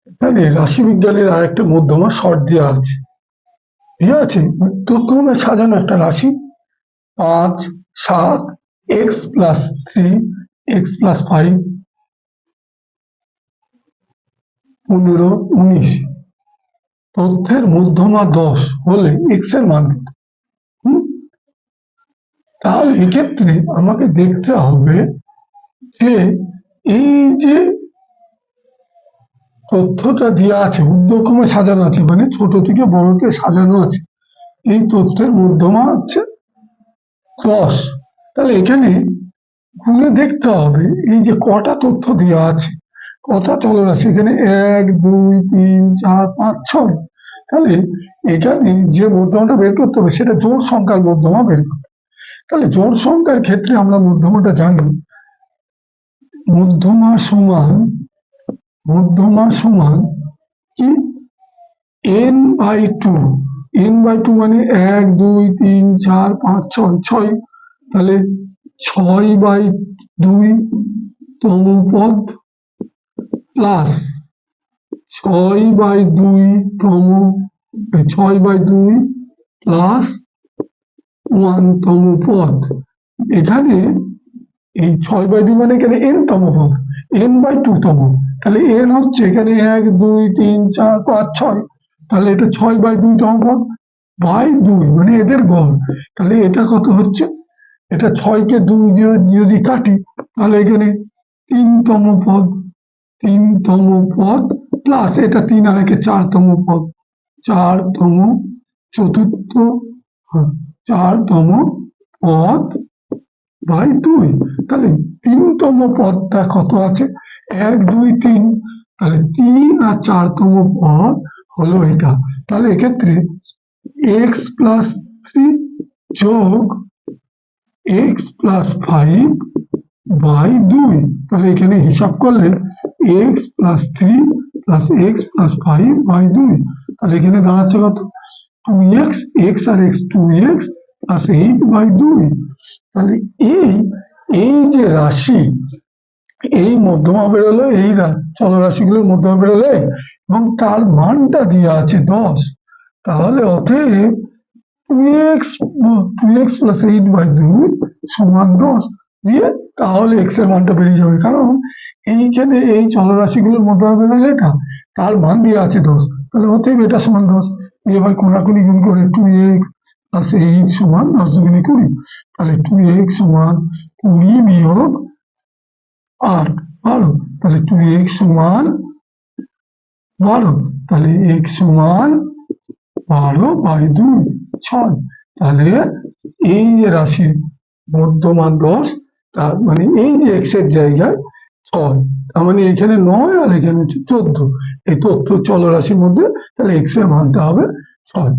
এখানে রাশিবিজ্ঞানের আর একটা মধ্যমা শর্ট দেওয়া আছে। ঠিক আছে, ঊর্ধ্বক্রমে সাজানো একটা রাশি 5, 7, x+3, x+5, 15, 19 তথ্যের মধ্যমা 10 হলে x এর মান কত? তাহলে এক্ষেত্রে আমাকে দেখতে হবে যে এই যে তথ্যটা দেওয়া আছে, ঊর্ধ্বক্রমে সাজানো আছে, মানে ছোট থেকে বড়তে সাজানো আছে, এই তথ্যের মধ্যমা হচ্ছে 10। তাহলে এখানে গুণে দেখতে হবে এই যে কটা তথ্য দেওয়া আছে, কটা চলরাশি, এখানে 1, 2, 3, 4, 5, 6। তাহলে এখানে যে মধ্যমাটা বের করতে হবে সেটা জোড় সংখ্যার মধ্যমা বের করতে হবে। তাহলে জোড় সংখ্যার ক্ষেত্রে আমরা মধ্যমাটা জানি, মধ্যমা সমান কি n/2। n/2 মানে 1, 2, 3, 4, 5, 6, 6। তাহলে 6/2 তম পদ প্লাস 6/2 তম 6/2 প্লাস 1 তম পদ। এখানে এই 6/2 মানে এখানে n তম পদ, n/2 তম। তাহলে n হচ্ছে এখানে 1, 2, 3, 4, 5, 6। তাহলে এটা 6/2 তম পদ বাই 2 মানে এদের গড়। তাহলে এটা কত হচ্ছে, এটা 6-কে 2 দিয়ে যদি কাটি তাহলে এখানে 3 তম পদ, 3 তম পদ প্লাস এটা 3 আর একে 4 তম পদ, 4 তম চতুর্থ 4 তম পদ বাই 2। তাহলে 3 তম পদটা কত আছে, 1, 2, 3। তাহলে 3 আর 4 তম পদ হলো এটা। তাহলে এক্ষেত্রে x+3 যোগ x+5 বাই 2। তাহলে এখানে হিসাব করলে x+3 প্লাস x+5 বাই 2। তাহলে এখানে দাঁড়াচ্ছে কত, 2x, x আর x 2x প্লাস 8/2। তাহলে এই যে রাশি, এই মধ্যমা বেরোলো, এই চলরাশিগুলোর মধ্যমা বেরোলে এবং তার মানটা দেওয়া আছে 10। তাহলে অতএব 2x প্লাস 8/2 সমান 10 দিয়ে তাহলে x এর মানটা বেরিয়ে যাবে। কারণ এইখানে এই চলরাশিগুলোর মধ্যমা বেরোলে এটা, তার মান দেওয়া আছে 10। তাহলে অতএব এটা সমান 10 দিয়ে এবার কোনাকুনি গুণ করে 2x প্লাস 8 সমান 10 দুগুণে 20। তাহলে 2x সমান 20 বিয়োগ 8, 12। তাহলে 2x সমান 12। তাহলে x সমান 12/2, 6। তাহলে এই যে রাশির মধ্যমান 10, তার মানে এই যে x এর জায়গায় 6, তার মানে এখানে 9 আর এখানে হচ্ছে 14। এই তথ্য চলরাশির মধ্যে তাহলে x এর মানটা হবে 6।